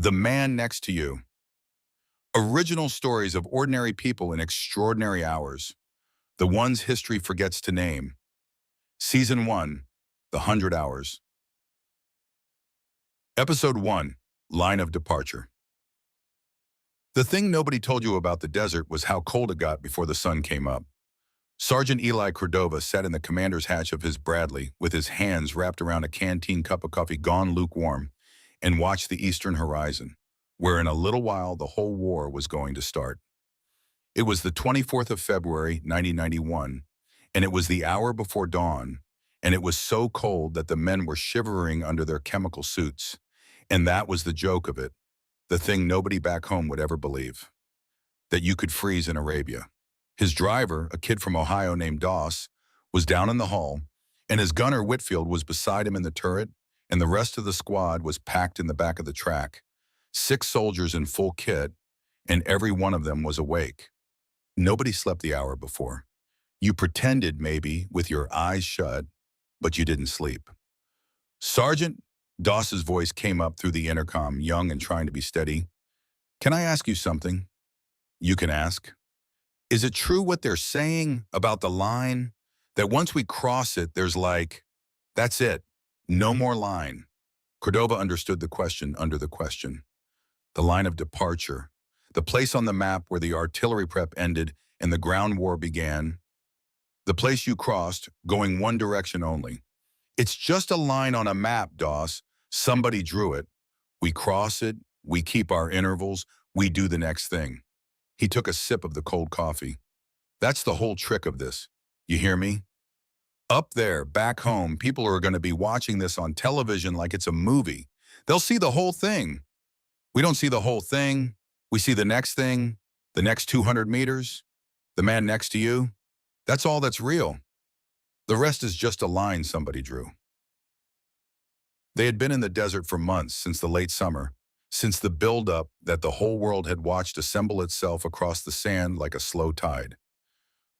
The Man Next to You. Original stories of ordinary people in extraordinary hours. The ones history forgets to name. Season 1, The 100 Hours. Episode 1, Line of Departure. The thing nobody told you about the desert was how cold it got before the sun came up. Sergeant Eli Cordova sat in the commander's hatch of his Bradley with his hands wrapped around a canteen cup of coffee gone lukewarm and watched the eastern horizon, where in a little while the whole war was going to start. It was the 24th of February, 1991, and it was the hour before dawn, and it was so cold that the men were shivering under their chemical suits. And that was the joke of it, the thing nobody back home would ever believe, that you could freeze in Arabia. His driver, a kid from Ohio named Doss, was down in the hall, and his gunner Whitfield was beside him in the turret, and the rest of the squad was packed in the back of the track. 6 soldiers in full kit, and every one of them was awake. Nobody slept the hour before. You pretended maybe with your eyes shut, but you didn't sleep. "Sergeant," Doss's voice came up through the intercom, young and trying to be steady. "Can I ask you something?" "You can ask." "Is it true what they're saying about the line? That once we cross it, there's that's it, no more line?" Cordova understood the question under the question. The line of departure, the place on the map where the artillery prep ended and the ground war began, the place you crossed, going one direction only. "It's just a line on a map, Doss. Somebody drew it. We cross it, we keep our intervals, we do the next thing." He took a sip of the cold coffee. "That's the whole trick of this. You hear me? Up there, back home, people are going to be watching this on television like it's a movie. They'll see the whole thing. We don't see the whole thing. We see the next thing, the next 200 meters, the man next to you. That's all that's real. The rest is just a line somebody drew." They had been in the desert for months, since the late summer, since the build-up that the whole world had watched assemble itself across the sand like a slow tide.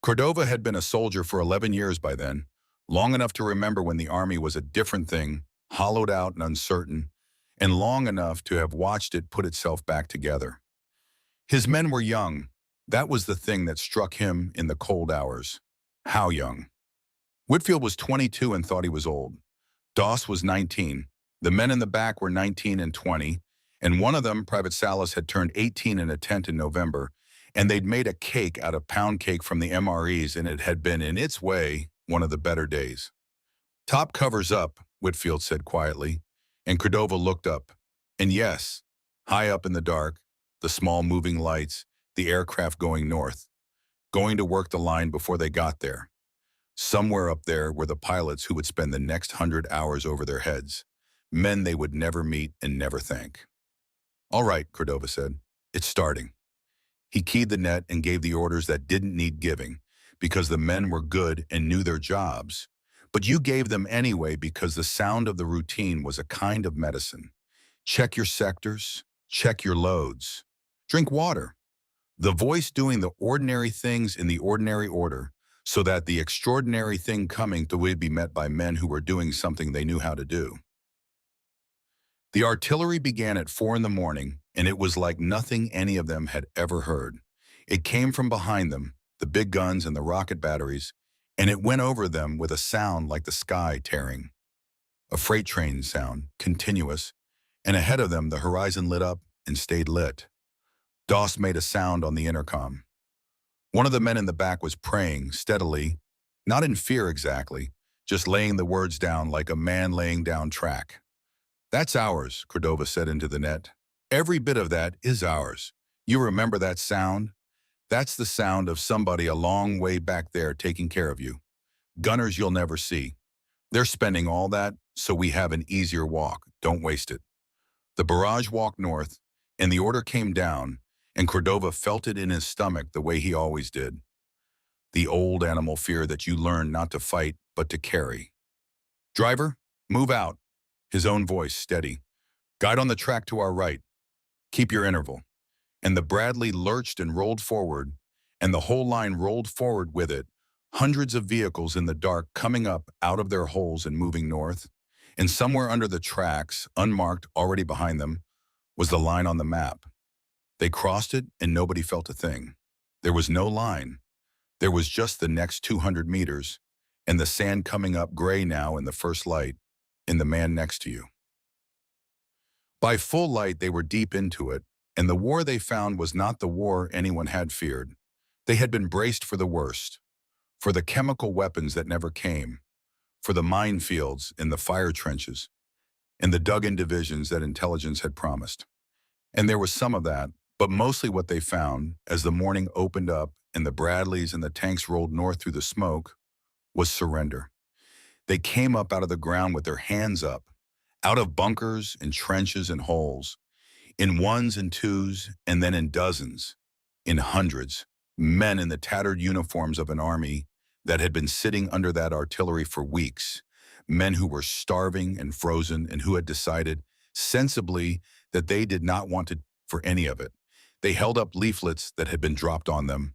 Cordova had been a soldier for 11 years by then, long enough to remember when the army was a different thing, hollowed out and uncertain, and long enough to have watched it put itself back together. His men were young. That was the thing that struck him in the cold hours. How young? Whitfield was 22 and thought he was old. Doss was 19. The men in the back were 19 and 20, and one of them, Private Salas, had turned 18 in a tent in November, and they'd made a cake out of pound cake from the MREs, and it had been, in its way, one of the better days. "Top covers up," Whitfield said quietly, and Cordova looked up. And yes, high up in the dark, the small moving lights, the aircraft going north, going to work the line before they got there. Somewhere up there were the pilots who would spend the next 100 hours over their heads, men they would never meet and never thank. "All right," Cordova said, "it's starting." He keyed the net and gave the orders that didn't need giving, because the men were good and knew their jobs. But you gave them anyway because the sound of the routine was a kind of medicine. Check your sectors, check your loads, drink water. The voice doing the ordinary things in the ordinary order, so that the extraordinary thing coming would be met by men who were doing something they knew how to do. The artillery began at 4 in the morning, and it was like nothing any of them had ever heard. It came from behind them, the big guns and the rocket batteries, and it went over them with a sound like the sky tearing. A freight train sound, continuous, and ahead of them the horizon lit up and stayed lit. Doss made a sound on the intercom. One of the men in the back was praying steadily, not in fear exactly, just laying the words down like a man laying down track. "That's ours," Cordova said into the net. "Every bit of that is ours. You remember that sound? That's the sound of somebody a long way back there taking care of you. Gunners you'll never see. They're spending all that so we have an easier walk. Don't waste it." The barrage walked north, and the order came down, and Cordova felt it in his stomach the way he always did. The old animal fear that you learn not to fight but to carry. "Driver, move out." His own voice steady. "Guide on the track to our right. Keep your interval." And the Bradley lurched and rolled forward, and the whole line rolled forward with it, hundreds of vehicles in the dark coming up out of their holes and moving north, and somewhere under the tracks, unmarked already behind them, was the line on the map. They crossed it and nobody felt a thing. There was no line. There was just the next 200 meters, and the sand coming up gray now in the first light, in the man next to you. By full light, they were deep into it, and the war they found was not the war anyone had feared. They had been braced for the worst, for the chemical weapons that never came, for the minefields in the fire trenches, and the dug-in divisions that intelligence had promised. And there was some of that, but mostly what they found, as the morning opened up and the Bradleys and the tanks rolled north through the smoke, was surrender. They came up out of the ground with their hands up, out of bunkers and trenches and holes, in ones and twos and then in dozens, in hundreds, men in the tattered uniforms of an army that had been sitting under that artillery for weeks, men who were starving and frozen and who had decided sensibly that they did not want it for any of it. They held up leaflets that had been dropped on them.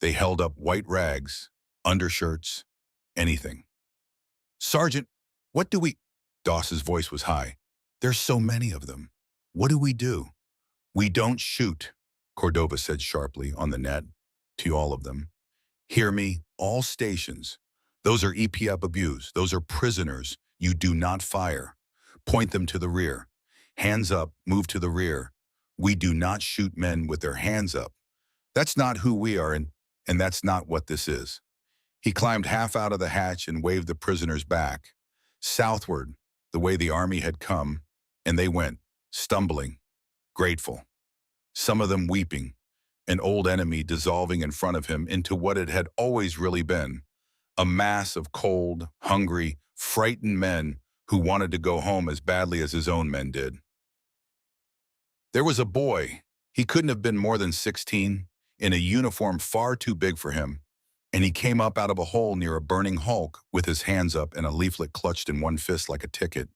They held up white rags, undershirts, anything. "Sergeant, what do we—" Doss's voice was high. "There's so many of them. What do we do?" "We don't shoot," Cordova said sharply on the net, to all of them. "Hear me, all stations. Those are EPF abuse. Those are prisoners. You do not fire. Point them to the rear. Hands up, move to the rear. We do not shoot men with their hands up. That's not who we are, and that's not what this is." He climbed half out of the hatch and waved the prisoners back, southward, the way the army had come, and they went, stumbling, grateful, some of them weeping, an old enemy dissolving in front of him into what it had always really been, a mass of cold, hungry, frightened men who wanted to go home as badly as his own men did. There was a boy, he couldn't have been more than 16, in a uniform far too big for him, and he came up out of a hole near a burning hulk with his hands up and a leaflet clutched in one fist like a ticket.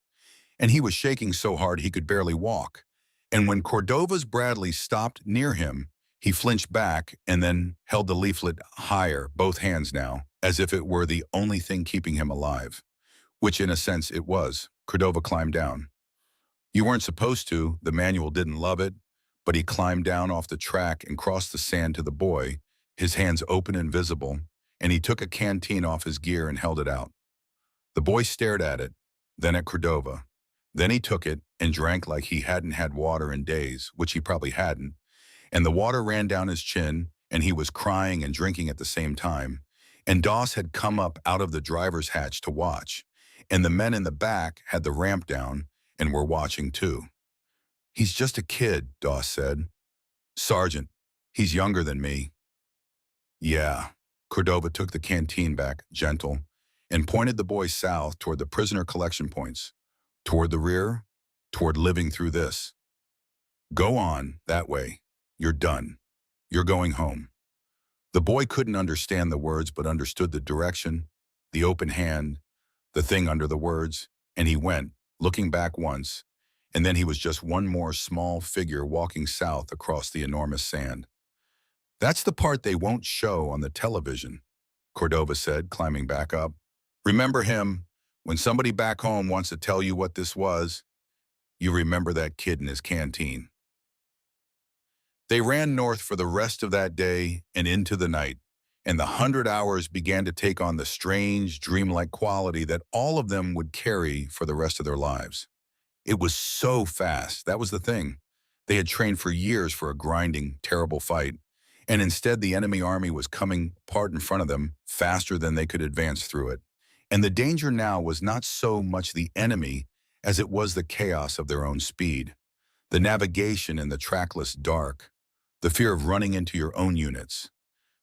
And he was shaking so hard he could barely walk. And when Cordova's Bradley stopped near him, he flinched back and then held the leaflet higher, both hands now, as if it were the only thing keeping him alive. Which in a sense it was. Cordova climbed down. You weren't supposed to, the manual didn't love it, but he climbed down off the track and crossed the sand to the boy, his hands open and visible, and he took a canteen off his gear and held it out. The boy stared at it, then at Cordova. Then he took it and drank like he hadn't had water in days, which he probably hadn't, and the water ran down his chin, and he was crying and drinking at the same time, and Doss had come up out of the driver's hatch to watch, and the men in the back had the ramp down and were watching too. "He's just a kid," Doss said. "Sergeant, he's younger than me." "Yeah." Cordova took the canteen back, gentle, and pointed the boy south toward the prisoner collection points, toward the rear, toward living through this. "Go on, that way. You're done. You're going home." The boy couldn't understand the words but understood the direction, the open hand, the thing under the words, and he went, looking back once, and then he was just one more small figure walking south across the enormous sand. "That's the part they won't show on the television," Cordova said, climbing back up. "Remember him, when somebody back home wants to tell you what this was, you remember that kid in his canteen." They ran north for the rest of that day and into the night, and the 100 hours began to take on the strange, dreamlike quality that all of them would carry for the rest of their lives. It was so fast, that was the thing. They had trained for years for a grinding, terrible fight, and instead the enemy army was coming apart in front of them faster than they could advance through it. And the danger now was not so much the enemy as it was the chaos of their own speed, the navigation in the trackless dark, the fear of running into your own units,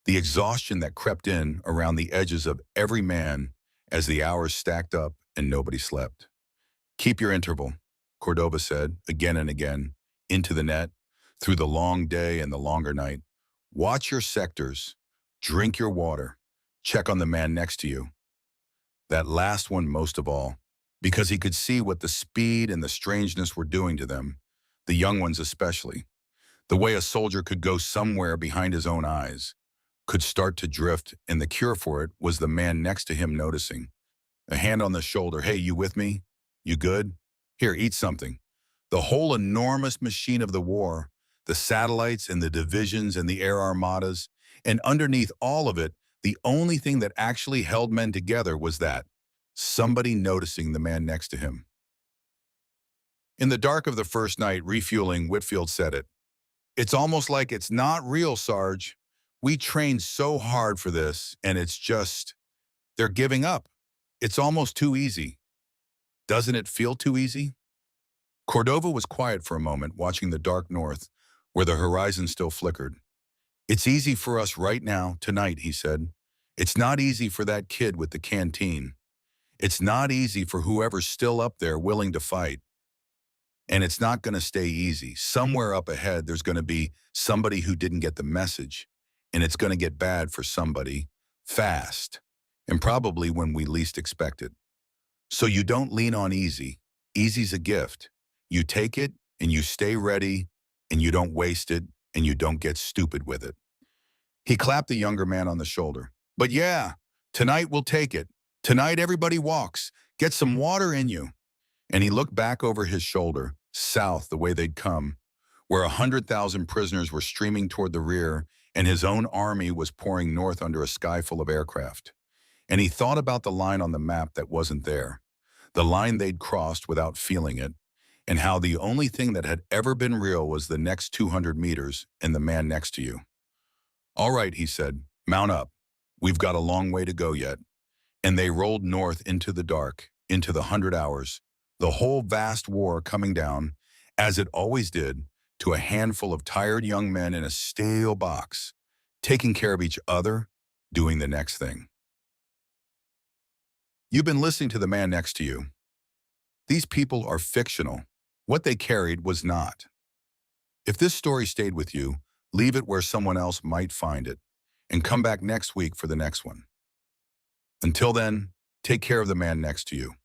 the exhaustion that crept in around the edges of every man as the hours stacked up and nobody slept. "Keep your interval," Cordova said again and again, into the net, through the long day and the longer night. "Watch your sectors, drink your water, check on the man next to you." That last one most of all, because he could see what the speed and the strangeness were doing to them, the young ones especially. The way a soldier could go somewhere behind his own eyes, could start to drift, and the cure for it was the man next to him noticing. A hand on the shoulder, "Hey, you with me? You good? Here, eat something." The whole enormous machine of the war, the satellites and the divisions and the air armadas, and underneath all of it, the only thing that actually held men together was that somebody noticing the man next to him. In the dark of the first night refueling, Whitfield said it. It's almost like it's not real, Sarge. We trained so hard for this, and it's just, they're giving up. It's almost too easy. Doesn't it feel too easy? Cordova was quiet for a moment, watching the dark north, where the horizon still flickered. It's easy for us right now, tonight, he said. It's not easy for that kid with the canteen. It's not easy for whoever's still up there willing to fight. And it's not going to stay easy. Somewhere up ahead, there's going to be somebody who didn't get the message. And it's going to get bad for somebody, fast, and probably when we least expect it. So you don't lean on easy. Easy's a gift. You take it, and you stay ready, and you don't waste it, and you don't get stupid with it. He clapped the younger man on the shoulder. But yeah, tonight we'll take it. Tonight everybody walks. Get some water in you. And he looked back over his shoulder, south the way they'd come, where 100,000 prisoners were streaming toward the rear, and his own army was pouring north under a sky full of aircraft. And he thought about the line on the map that wasn't there, the line they'd crossed without feeling it, and how the only thing that had ever been real was the next 200 meters and the man next to you. All right, he said, mount up. We've got a long way to go yet. And they rolled north into the dark, into the 100 hours, the whole vast war coming down, as it always did, to a handful of tired young men in a stale box, taking care of each other, doing the next thing. You've been listening to The Man Next to You. These people are fictional. What they carried was not. If this story stayed with you, leave it where someone else might find it, and come back next week for the next one. Until then, take care of the man next to you.